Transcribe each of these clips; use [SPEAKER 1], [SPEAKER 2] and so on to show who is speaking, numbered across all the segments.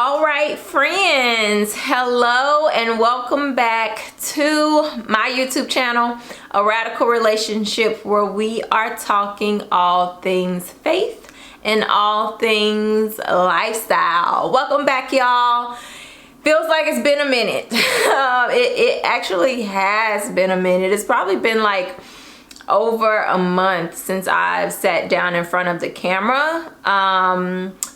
[SPEAKER 1] All right, friends, hello and welcome back to my YouTube channel, A Radical Relationship, where we are talking all things faith and all things lifestyle. Welcome back, y'all. Feels like it's been a minute. It actually has been a minute. It's probably been like over a month since I've sat down in front of the camera.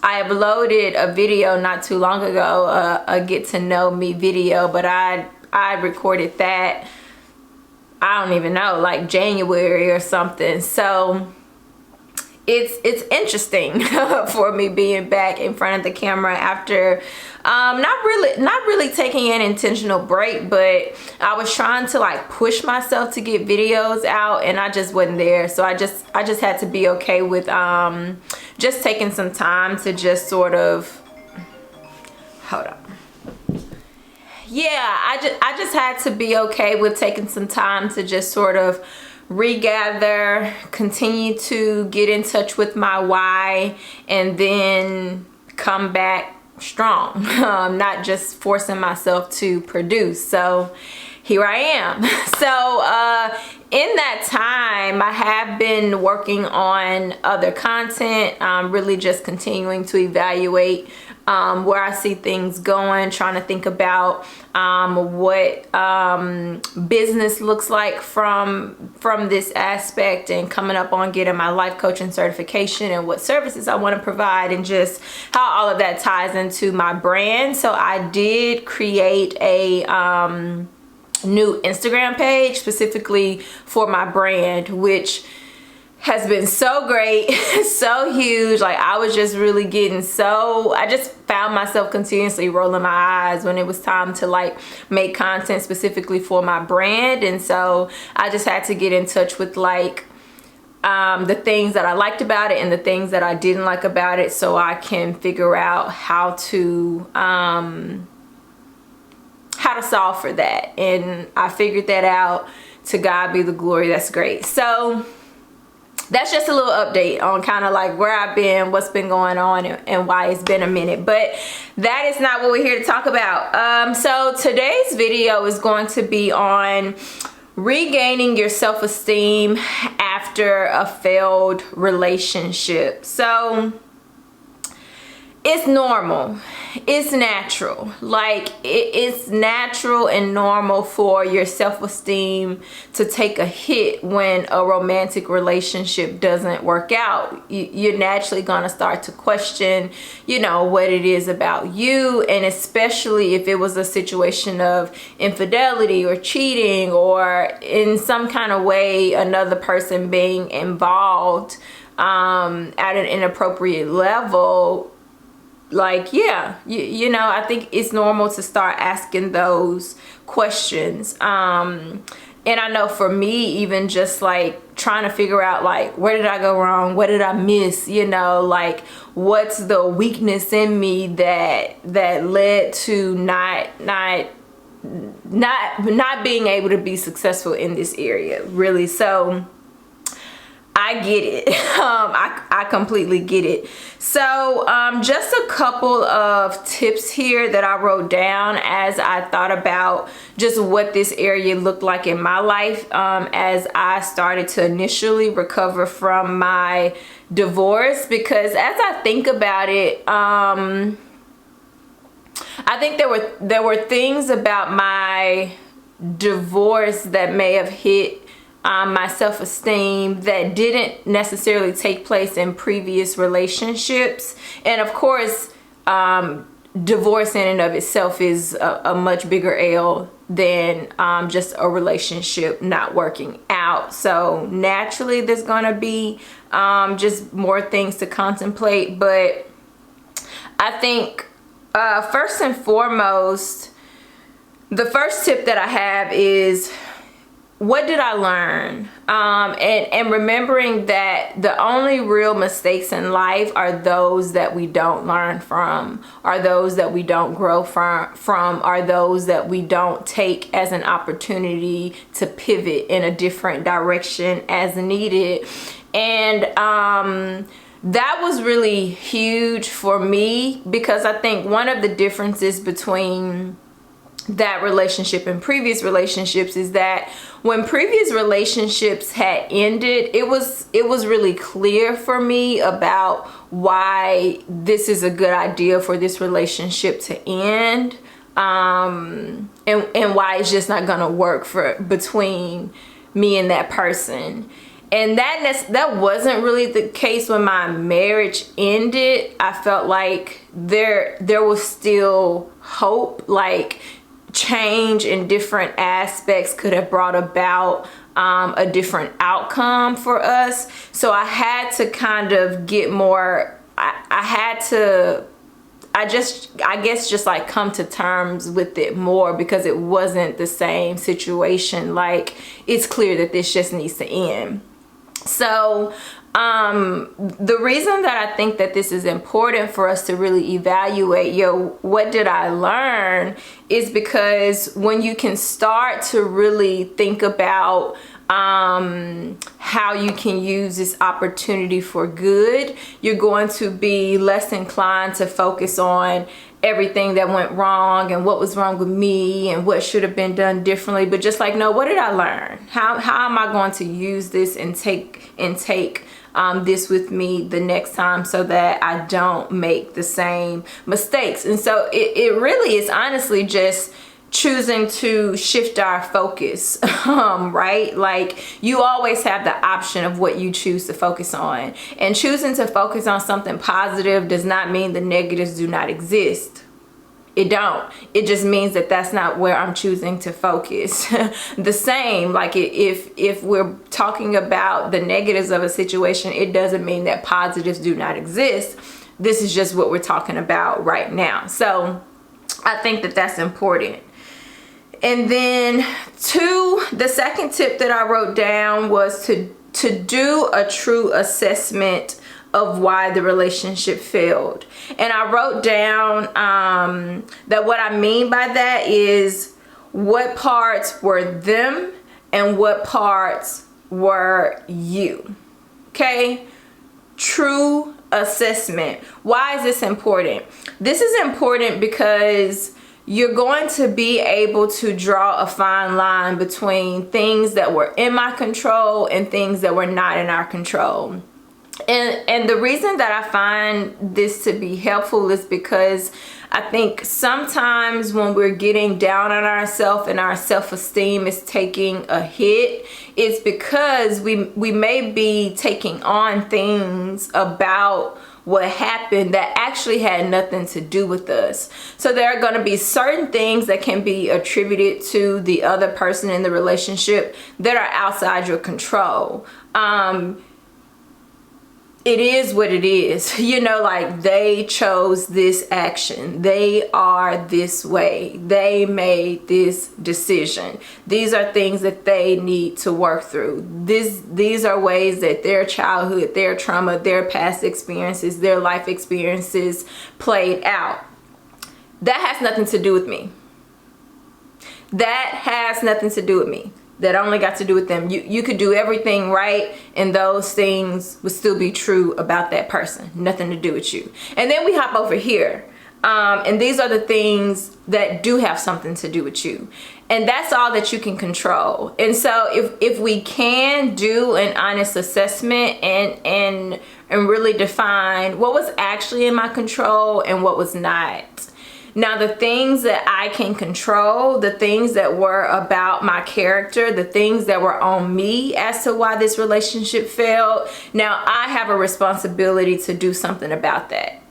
[SPEAKER 1] I uploaded a video not too long ago, a get to know me video, but I recorded that, I don't even know, like January or something. So it's interesting for me being back in front of the camera after not really taking an intentional break, but I was trying to like push myself to get videos out and I just wasn't there. So I just had to be okay with just taking some time to just sort of I just had to be okay with taking some time to just sort of regather, continue to get in touch with my why, and then come back strong. Not just forcing myself to produce. So here I am. So in that time, I have been working on other content, really just continuing to evaluate where I see things going, trying to think about what business looks like from this aspect, and coming up on getting my life coaching certification and what services I want to provide, and just how all of that ties into my brand. So I did create a new Instagram page specifically for my brand, which has been so great, so huge. Like I was just really I just found myself continuously rolling my eyes when it was time to like make content specifically for my brand. And so I just had to get in touch with like the things that I liked about it and the things that I didn't like about it, so I can figure out how to solve for that. And I figured that out. To God be the glory. That's great. So that's just a little update on kind of like where I've been, what's been going on, and why it's been a minute. But that is not what we're here to talk about. So today's video is going to be on regaining your self-esteem after a failed relationship. So it's normal, it's natural. Like it's natural and normal for your self-esteem to take a hit when a romantic relationship doesn't work out. You're naturally gonna start to question, what it is about you, and especially if it was a situation of infidelity or cheating, or in some kind of way another person being involved at an inappropriate level. Like, yeah, I think it's normal to start asking those questions. And I know for me, even just like trying to figure out like, where did I go wrong? What did I miss? Like what's the weakness in me that led to not being able to be successful in this area, really. So I get it. I completely get it. So just a couple of tips here that I wrote down as I thought about just what this area looked like in my life as I started to initially recover from my divorce. Because as I think about it, I think there were things about my divorce that may have hit my self-esteem that didn't necessarily take place in previous relationships. And of course, divorce in and of itself is a much bigger L than just a relationship not working out. So naturally there's gonna be just more things to contemplate. But I think first and foremost, the first tip that I have is, what did I learn? And remembering that the only real mistakes in life are those that we don't learn from, are those that we don't grow from, are those that we don't take as an opportunity to pivot in a different direction as needed. And that was really huge for me, because I think one of the differences between that relationship and previous relationships is that when previous relationships had ended, it was really clear for me about why this is a good idea for this relationship to end, and why it's just not gonna work for between me and that person. And that wasn't really the case when my marriage ended. I felt like there was still hope, like change in different aspects could have brought about a different outcome for us. So I had to kind of get more, I guess just like come to terms with it more, because it wasn't the same situation. Like, it's clear that this just needs to end. So the reason that I think that this is important for us to really evaluate, what did I learn, is because when you can start to really think about how you can use this opportunity for good, you're going to be less inclined to focus on everything that went wrong and what was wrong with me and what should have been done differently, but just like, no, what did I learn? How am I going to use this and take this with me the next time, so that I don't make the same mistakes? And so it really is honestly just choosing to shift our focus, right? Like, you always have the option of what you choose to focus on, and choosing to focus on something positive does not mean the negatives do not exist. It don't. It just means that that's not where I'm choosing to focus. The same, like if we're talking about the negatives of a situation, it doesn't mean that positives do not exist. This is just what we're talking about right now. So I think that that's important. And then the second tip that I wrote down was to do a true assessment of why the relationship failed. And I wrote down that what I mean by that is what parts were them and what parts were you. Okay? True assessment. Why is this important? This is important because you're going to be able to draw a fine line between things that were in my control and things that were not in our control. And the reason that I find this to be helpful is because I think sometimes when we're getting down on ourselves and our self-esteem is taking a hit, it's because we may be taking on things about what happened that actually had nothing to do with us. So there are going to be certain things that can be attributed to the other person in the relationship that are outside your control. It is what it is, like they chose this action. They are this way. They made this decision. These are things that they need to work through. These are ways that their childhood, their trauma, their past experiences, their life experiences played out. That has nothing to do with me. That has nothing to do with me. That only got to do with them. You could do everything right and those things would still be true about that person. Nothing to do with you. And then we hop over here. And these are the things that do have something to do with you. And that's all that you can control. And so if we can do an honest assessment and really define what was actually in my control and what was not. Now, the things that I can control, the things that were about my character, the things that were on me as to why this relationship failed, now I have a responsibility to do something about that.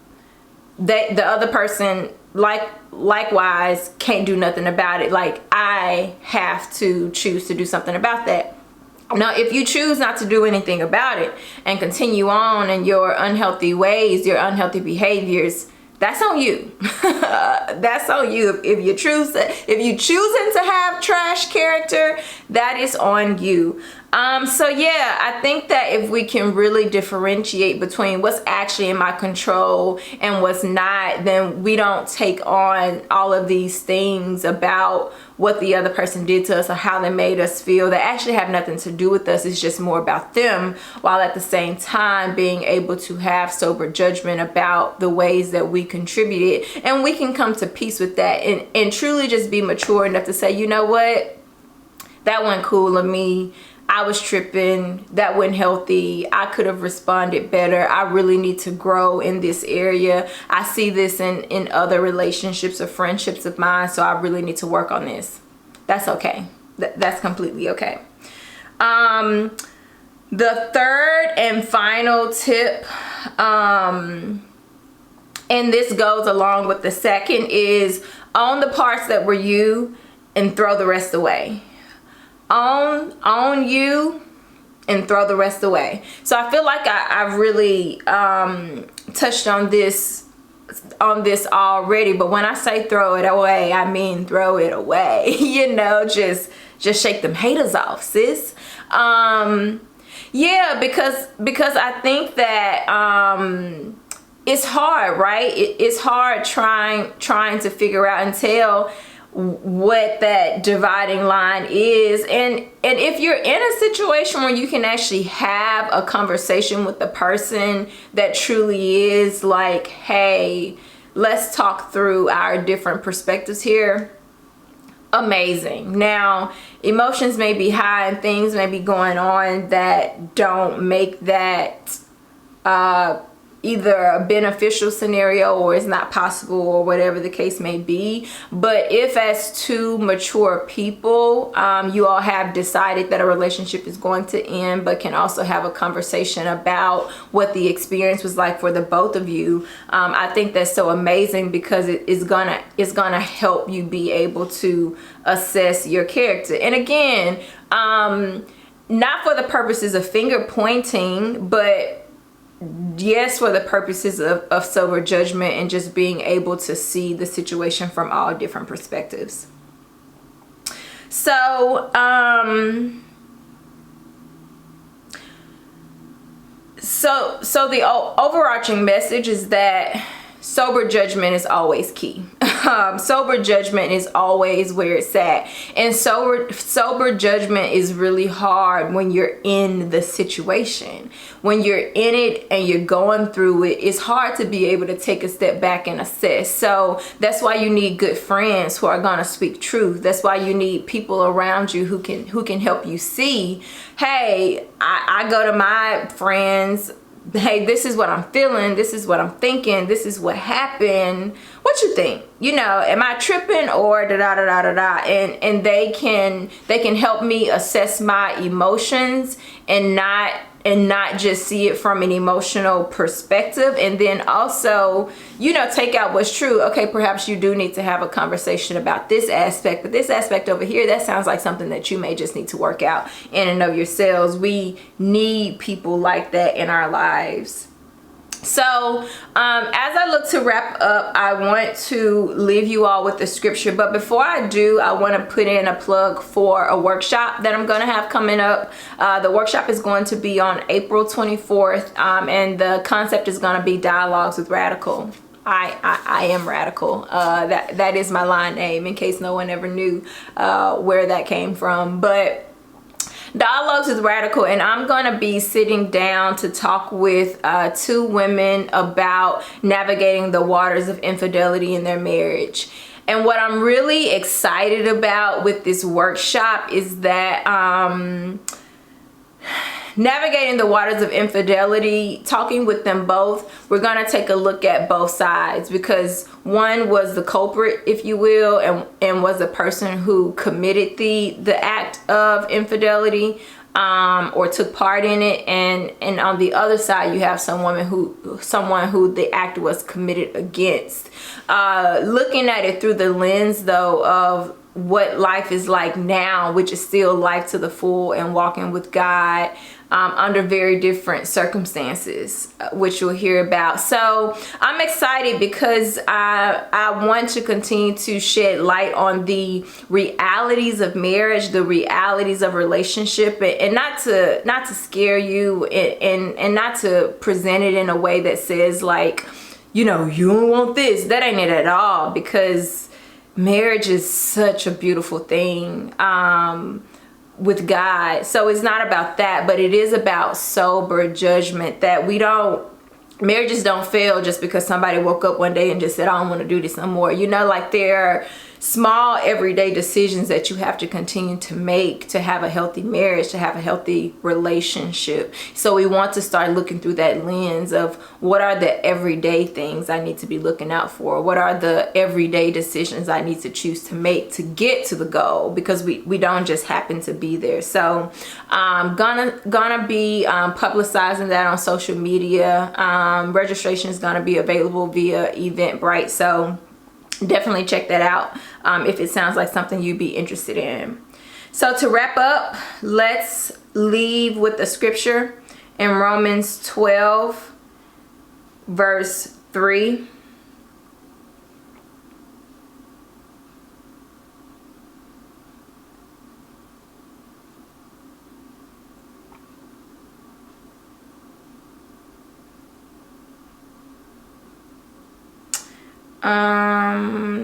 [SPEAKER 1] The other person, likewise, can't do nothing about it. Like, I have to choose to do something about that. Now, if you choose not to do anything about it and continue on in your unhealthy ways, your unhealthy behaviors, that's on you. That's on you. If you choosing to have trash character, that is on you. So yeah, I think that if we can really differentiate between what's actually in my control and what's not, then we don't take on all of these things about what the other person did to us or how they made us feel that actually have nothing to do with us. It's just more about them, while at the same time being able to have sober judgment about the ways that we contributed. And we can come to peace with that and truly just be mature enough to say, you know what, that wasn't cool of me. I was tripping. That wasn't healthy. I could have responded better. I really need to grow in this area. I see this in other relationships or friendships of mine, so I really need to work on this. That's okay. That's completely okay. The third and final tip, and this goes along with the second, is own the parts that were you and throw the rest away. Own you and throw the rest away. So I feel like I've really touched on this already, but when I say throw it away, I mean throw it away. You know, just shake them haters off, sis. Yeah, because I think that it's hard, right? It's hard trying to figure out and tell what that dividing line is, and if you're in a situation where you can actually have a conversation with the person that truly is like, hey, let's talk through our different perspectives here, amazing. Now, emotions may be high and things may be going on that don't make that either a beneficial scenario or it's not possible or whatever the case may be. But if as two mature people, you all have decided that a relationship is going to end, but can also have a conversation about what the experience was like for the both of you, I think that's so amazing, because it's gonna help you be able to assess your character. And again, not for the purposes of finger pointing, but yes, for the purposes of sober judgment and just being able to see the situation from all different perspectives. So, so the overarching message is that sober judgment is always key. Sober judgment is always where it's at. And sober judgment is really hard when you're in the situation. When you're in it and you're going through it, it's hard to be able to take a step back and assess. So that's why you need good friends who are going to speak truth. That's why you need people around you who can help you see, hey, I go to my friends, hey, this is what I'm feeling, this is what I'm thinking, this is what happened, what you think? You know, am I tripping or da da da da da da? And they can help me assess my emotions and not just see it from an emotional perspective. And then also, you know, take out what's true. Okay, perhaps you do need to have a conversation about this aspect, but this aspect over here, that sounds like something that you may just need to work out in and of yourselves. We need people like that in our lives. So as I look to wrap up, I want to leave you all with the scripture. But before I do, I want to put in a plug for a workshop that I'm going to have coming up. The workshop is going to be on April 24th, and the concept is going to be Dialogues with Radical. I am radical. That is my line name, in case no one ever knew where that came from. But Dialogues with Radical, and I'm going to be sitting down to talk with two women about navigating the waters of infidelity in their marriage. And what I'm really excited about with this workshop is that navigating the waters of infidelity, talking with them both, we're going to take a look at both sides, because one was the culprit, if you will, and was the person who committed the act of infidelity, or took part in it, and on the other side you have someone who the act was committed against. Looking at it through the lens though what life is like now, which is still life to the full and walking with God under very different circumstances, which you'll hear about. So I'm excited because I want to continue to shed light on the realities of marriage, the realities of relationship, and not to scare you, and not to present it in a way that says like, you know, you don't want this. That ain't it at all, because marriage is such a beautiful thing with God. So it's not about that, but it is about sober judgment, that marriages don't fail just because somebody woke up one day and just said, I don't want to do this no more. You know, like there are small everyday decisions that you have to continue to make to have a healthy marriage, to have a healthy relationship. So we want to start looking through that lens of what are the everyday things I need to be looking out for? What are the everyday decisions I need to choose to make to get to the goal? Because we don't just happen to be there. So I'm gonna be publicizing that on social media. Registration is gonna be available via Eventbrite. So definitely check that out if it sounds like something you'd be interested in. So to wrap up, let's leave with the scripture in Romans 12 verse 3.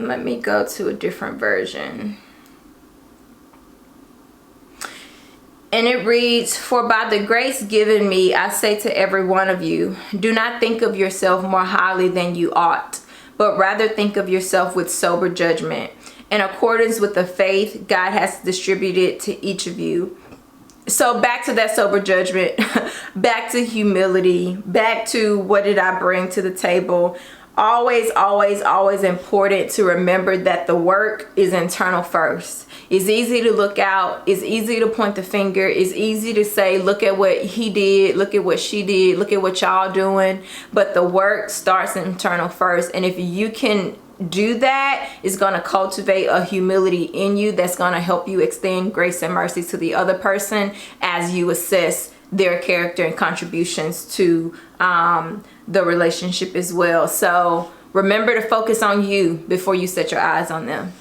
[SPEAKER 1] Let me go to a different version. And it reads, for by the grace given me, I say to every one of you, do not think of yourself more highly than you ought, but rather think of yourself with sober judgment, in accordance with the faith God has distributed to each of you. So back to that sober judgment, back to humility, back to what did I bring to the table? Always, always, always important to remember that the work is internal first. It's easy to look out. It's easy to point the finger. It's easy to say, look at what he did. Look at what she did. Look at what y'all doing. But the work starts internal first. And if you can do that, it's going to cultivate a humility in you that's going to help you extend grace and mercy to the other person as you assess their character and contributions to the relationship as well. So remember to focus on you before you set your eyes on them.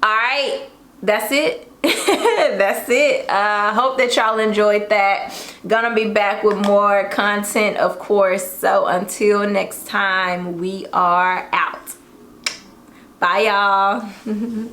[SPEAKER 1] All right, that's it. That's it. Hope that y'all enjoyed that. Gonna be back with more content, of course. So until next time, we are out. Bye, y'all.